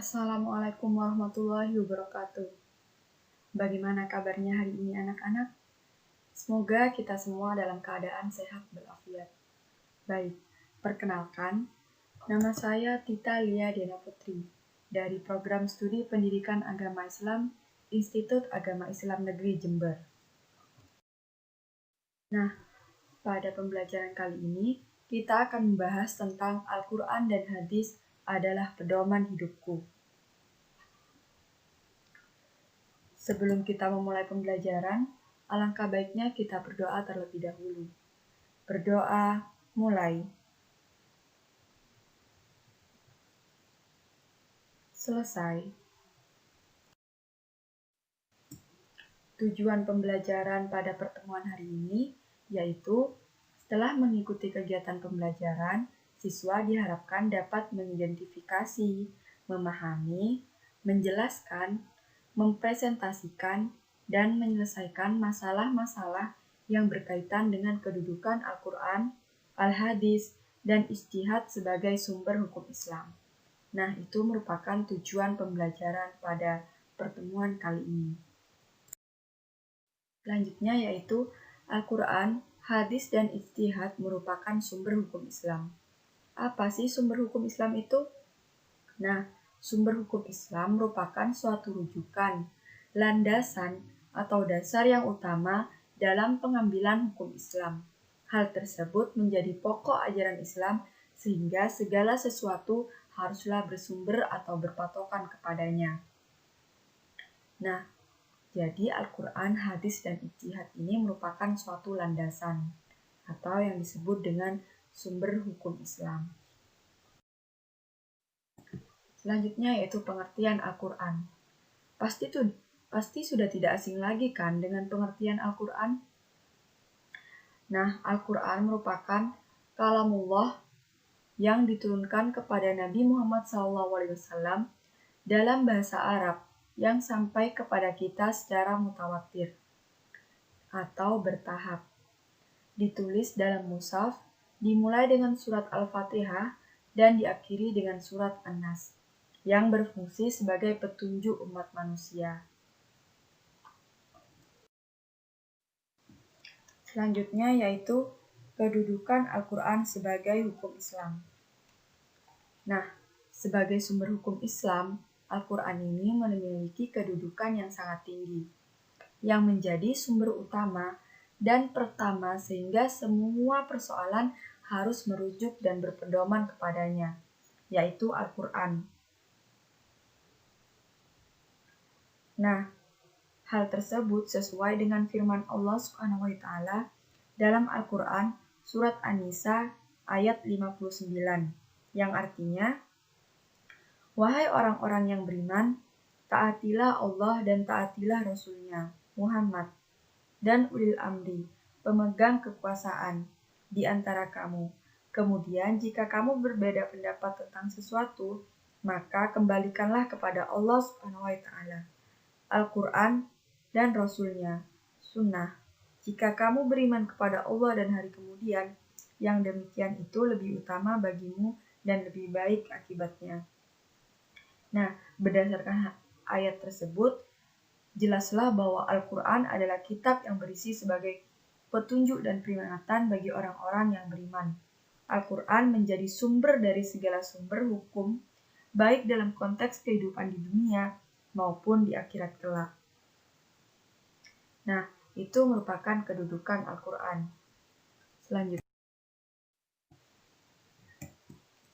Assalamualaikum warahmatullahi wabarakatuh. Bagaimana kabarnya hari ini anak-anak? Semoga kita semua dalam keadaan sehat walafiat. Baik, perkenalkan, nama saya Tita Lia Diana Putri dari Program Studi Pendidikan Agama Islam Institut Agama Islam Negeri Jember. Nah, pada pembelajaran kali ini kita akan membahas tentang Al-Quran dan Hadis adalah pedoman hidupku. Sebelum kita memulai pembelajaran, alangkah baiknya kita berdoa terlebih dahulu. Berdoa, mulai. Selesai. Tujuan pembelajaran pada pertemuan hari ini yaitu setelah mengikuti kegiatan pembelajaran, siswa diharapkan dapat mengidentifikasi, memahami, menjelaskan, mempresentasikan, dan menyelesaikan masalah-masalah yang berkaitan dengan kedudukan Al-Quran, Al-Hadis, dan ijtihad sebagai sumber hukum Islam. Nah, itu merupakan tujuan pembelajaran pada pertemuan kali ini. Selanjutnya yaitu Al-Quran, Hadis, dan ijtihad merupakan sumber hukum Islam. Apa sih sumber hukum Islam itu? Nah, sumber hukum Islam merupakan suatu rujukan, landasan, atau dasar yang utama dalam pengambilan hukum Islam. Hal tersebut menjadi pokok ajaran Islam sehingga segala sesuatu haruslah bersumber atau berpatokan kepadanya. Nah, jadi Al-Quran, Hadis, dan ijtihad ini merupakan suatu landasan atau yang disebut dengan sumber hukum Islam. Selanjutnya yaitu pengertian Al-Quran. Pasti sudah tidak asing lagi kan dengan pengertian Al-Quran? Nah, Al-Quran merupakan kalamullah yang diturunkan kepada Nabi Muhammad SAW dalam bahasa Arab yang sampai kepada kita secara mutawatir atau bertahap. Ditulis dalam mushaf, dimulai dengan surat Al-Fatihah dan diakhiri dengan surat An-Nas yang berfungsi sebagai petunjuk umat manusia. Selanjutnya yaitu kedudukan Al-Quran sebagai hukum Islam. Nah, sebagai sumber hukum Islam, Al-Quran ini memiliki kedudukan yang sangat tinggi, yang menjadi sumber utama dan pertama sehingga semua persoalan harus merujuk dan berpedoman kepadanya, yaitu Al-Quran. Nah, hal tersebut sesuai dengan firman Allah SWT dalam Al-Quran surat An-Nisa ayat 59 yang artinya, wahai orang-orang yang beriman, taatilah Allah dan taatilah Rasul-Nya, Muhammad, dan ulil amri, pemegang kekuasaan di antara kamu. Kemudian jika kamu berbeda pendapat tentang sesuatu, maka kembalikanlah kepada Allah SWT, Al-Quran dan Rasul-Nya, Sunnah. Jika kamu beriman kepada Allah dan hari kemudian, yang demikian itu lebih utama bagimu dan lebih baik akibatnya. Nah, berdasarkan ayat tersebut, jelaslah bahwa Al-Quran adalah kitab yang berisi sebagai petunjuk dan peringatan bagi orang-orang yang beriman. Al-Quran menjadi sumber dari segala sumber hukum, baik dalam konteks kehidupan di dunia maupun di akhirat kelak. Nah, itu merupakan kedudukan Al-Quran. Selanjutnya,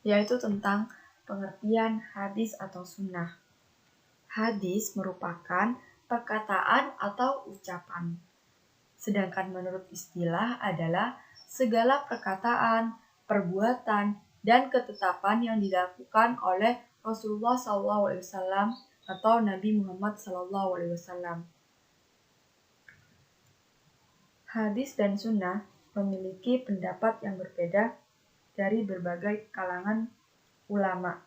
yaitu tentang pengertian hadis atau sunnah. Hadis merupakan perkataan atau ucapan. Sedangkan menurut istilah adalah segala perkataan, perbuatan, dan ketetapan yang dilakukan oleh Rasulullah SAW atau Nabi Muhammad SAW. Hadis dan sunnah memiliki pendapat yang berbeda dari berbagai kalangan ulama.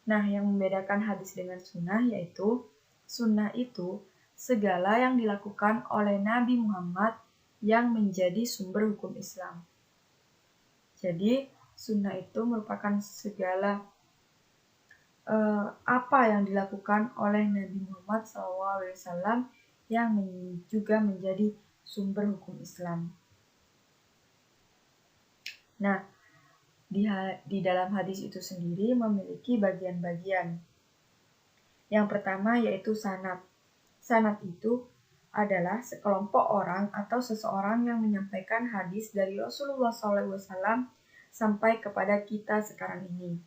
Nah, yang membedakan hadis dengan sunnah yaitu sunnah itu segala yang dilakukan oleh Nabi Muhammad yang menjadi sumber hukum Islam. Jadi, sunnah itu merupakan segala apa yang dilakukan oleh Nabi Muhammad SAW yang juga menjadi sumber hukum Islam. Nah, di dalam hadis itu sendiri memiliki bagian-bagian. Yang pertama yaitu sanad. Sanad itu adalah sekelompok orang atau seseorang yang menyampaikan hadis dari Rasulullah SAW sampai kepada kita sekarang ini.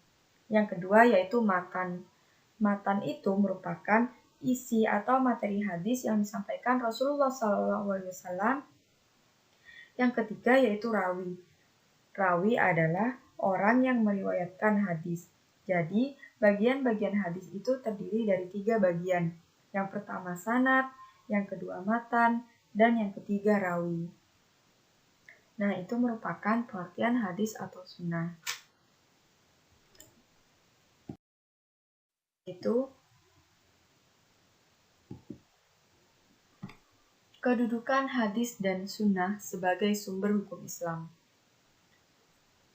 Yang kedua yaitu matan. Matan itu merupakan isi atau materi hadis yang disampaikan Rasulullah SAW. Yang ketiga yaitu rawi. Rawi adalah orang yang meriwayatkan hadis. Jadi, bagian-bagian hadis itu terdiri dari 3 bagian. Yang pertama sanad, yang kedua matan, dan yang ketiga rawi. Nah, itu merupakan pengertian hadis atau sunnah. Itu kedudukan hadis dan sunnah sebagai sumber hukum Islam.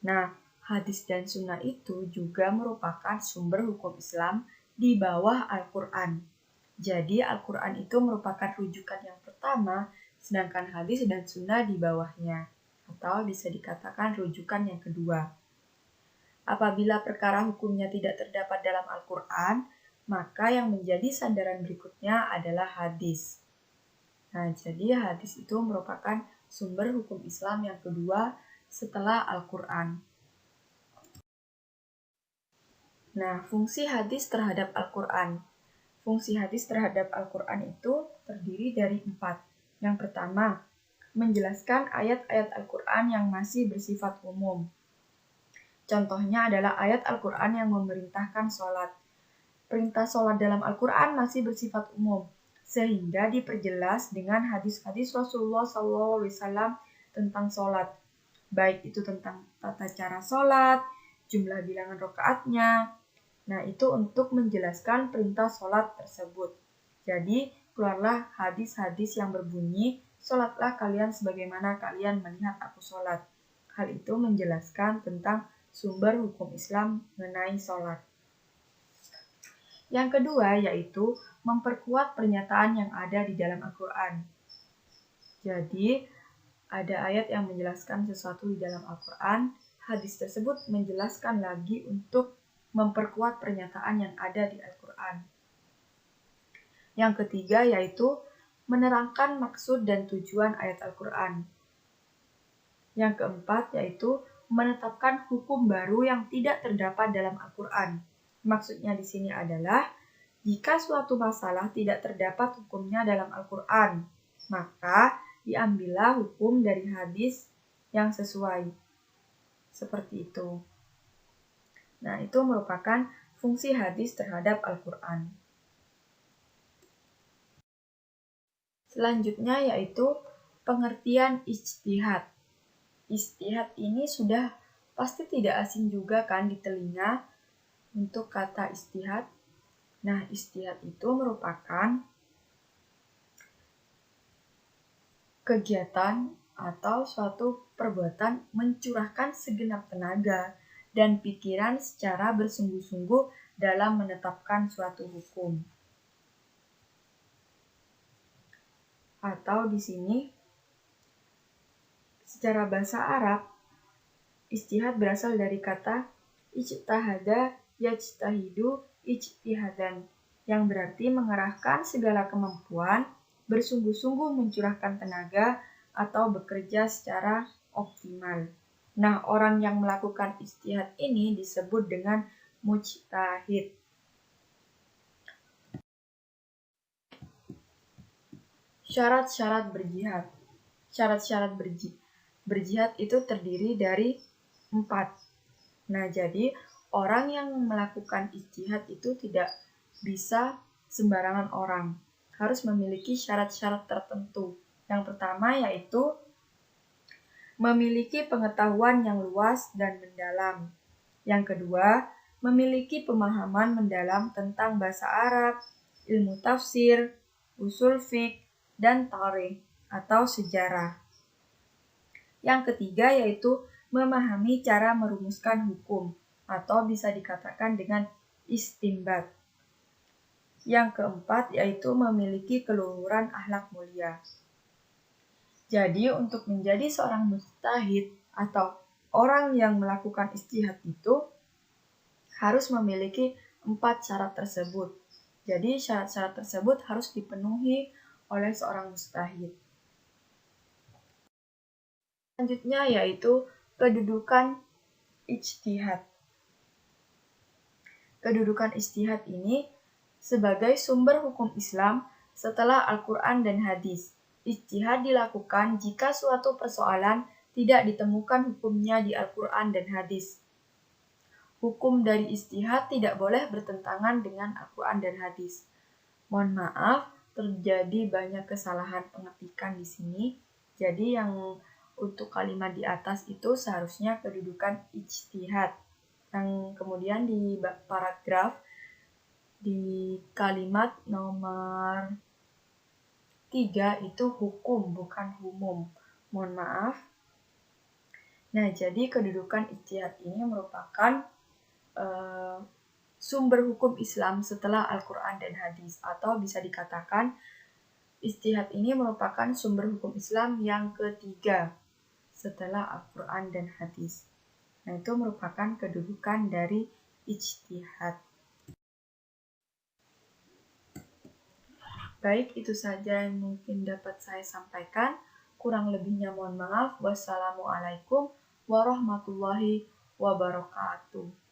Nah, hadis dan sunnah itu juga merupakan sumber hukum Islam di bawah Al-Quran. Jadi, Al-Quran itu merupakan rujukan yang pertama, sedangkan hadis dan sunnah di bawahnya, atau bisa dikatakan rujukan yang kedua. Apabila perkara hukumnya tidak terdapat dalam Al-Quran, maka yang menjadi sandaran berikutnya adalah hadis. Nah, jadi hadis itu merupakan sumber hukum Islam yang kedua setelah Al-Quran. Nah, fungsi hadis terhadap Al-Quran. Fungsi hadis terhadap Al-Quran itu terdiri dari 4. Yang pertama, menjelaskan ayat-ayat Al-Quran yang masih bersifat umum. Contohnya adalah ayat Al-Quran yang memerintahkan sholat. Perintah sholat dalam Al-Quran masih bersifat umum, sehingga diperjelas dengan hadis-hadis Rasulullah SAW tentang sholat. Baik itu tentang tata cara sholat, jumlah bilangan rakaatnya. Nah, itu untuk menjelaskan perintah sholat tersebut. Jadi, keluarlah hadis-hadis yang berbunyi, sholatlah kalian sebagaimana kalian melihat aku sholat. Hal itu menjelaskan tentang sumber hukum Islam mengenai sholat. Yang kedua yaitu memperkuat pernyataan yang ada di dalam Al-Quran. Jadi, ada ayat yang menjelaskan sesuatu di dalam Al-Quran, hadis tersebut menjelaskan lagi untuk memperkuat pernyataan yang ada di Al-Quran. Yang ketiga yaitu menerangkan maksud dan tujuan ayat Al-Quran. Yang keempat yaitu menetapkan hukum baru yang tidak terdapat dalam Al-Quran. Maksudnya di sini adalah, jika suatu masalah tidak terdapat hukumnya dalam Al-Quran, maka diambillah hukum dari hadis yang sesuai. Seperti itu. Nah, itu merupakan fungsi hadis terhadap Al-Quran. Selanjutnya yaitu pengertian ijtihad. Ijtihad ini sudah pasti tidak asing juga kan di telinga untuk kata ijtihad. Nah, ijtihad itu merupakan kegiatan atau suatu perbuatan mencurahkan segenap tenaga dan pikiran secara bersungguh-sungguh dalam menetapkan suatu hukum. Atau di sini secara bahasa Arab, ijtihad berasal dari kata ijtahada yajtahidu ijtihadan, yang berarti mengerahkan segala kemampuan, bersungguh-sungguh mencurahkan tenaga, atau bekerja secara optimal. Nah, orang yang melakukan ijtihad ini disebut dengan mujtahid. Syarat-syarat berjihad. Syarat-syarat berjihad itu terdiri dari 4. Nah, jadi orang yang melakukan ijtihad itu tidak bisa sembarangan orang. Harus memiliki syarat-syarat tertentu. Yang pertama yaitu memiliki pengetahuan yang luas dan mendalam. Yang kedua, memiliki pemahaman mendalam tentang bahasa Arab, ilmu tafsir, usul fiqh, dan tarikh atau sejarah. Yang ketiga yaitu memahami cara merumuskan hukum, atau bisa dikatakan dengan istinbat. Yang keempat yaitu memiliki keluhuran akhlak mulia. Jadi untuk menjadi seorang mujtahid atau orang yang melakukan ijtihad itu harus memiliki 4 syarat tersebut. Jadi syarat-syarat tersebut harus dipenuhi oleh seorang mujtahid. Selanjutnya yaitu kedudukan ijtihad. Kedudukan ijtihad ini sebagai sumber hukum Islam setelah Al-Quran dan hadis. Ijtihad dilakukan jika suatu persoalan tidak ditemukan hukumnya di Al-Quran dan hadis. Hukum dari ijtihad tidak boleh bertentangan dengan Al-Quran dan hadis. Mohon maaf, terjadi banyak kesalahan pengetikan di sini. Jadi yang untuk kalimat di atas itu seharusnya kedudukan ijtihad. Yang kemudian di paragraf di kalimat nomor 3 itu hukum, bukan humum. Mohon maaf. Nah, jadi kedudukan ijtihad ini merupakan sumber hukum Islam setelah Al-Quran dan hadis. Atau bisa dikatakan ijtihad ini merupakan sumber hukum Islam yang ketiga setelah Al-Quran dan hadis. Nah, itu merupakan kedudukan dari ijtihad. Baik, itu saja yang mungkin dapat saya sampaikan. Kurang lebihnya mohon maaf. Wassalamualaikum warahmatullahi wabarakatuh.